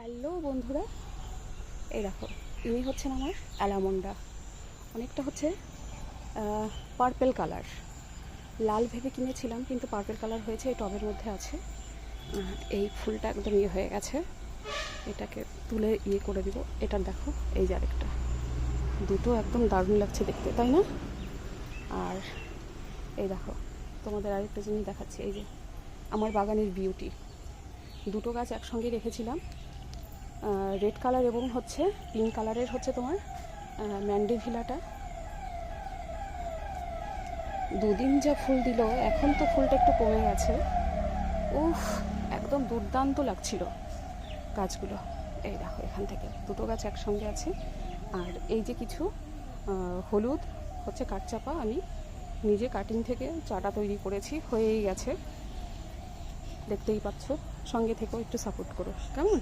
Hello বন্ধুরা, এই দেখো ইনি হচ্ছেন আমার অ্যালামন্ডা। অনেকটা হচ্ছে পার্পেল কালার, লাল ভেবে কিনেছিলাম কিন্তু পার্পেল কালার হয়েছে। এই টবের মধ্যে আছে। এই ফুলটা একদম ইয়ে হয়ে গেছে, এটাকে তুলে ইয়ে করে দিব। এটার দেখো এই যে আরেকটা, দুটো একদম দারুণ লাগছে দেখতে, তাই না? আর এই দেখো তোমাদের আরেকটা জিনিস দেখাচ্ছি, এই যে আমার বাগানের বিউটি। দুটো গাছ একসঙ্গে রেখেছিলাম, রেড কালার এবং হচ্ছে পিঙ্ক কালারের হচ্ছে তোমার ম্যান্ডেভিলাটা। দুদিন যা ফুল দিল, এখন তো ফুলটা একটু কমে গেছে। উফ, একদম দুর্দান্ত লাগছিল গাছগুলো। এই দেখো এখান থেকে দুটো গাছ একসঙ্গে আছে। আর এই যে কিছু হলুদ হচ্ছে কাঠচাপা, আমি নিজে কাটিং থেকে চাটা তৈরি করেছি, হয়েই গেছে। দেখতেই পাচ্ছ, সঙ্গে থেকেও একটু সাপোর্ট করো, কেমন?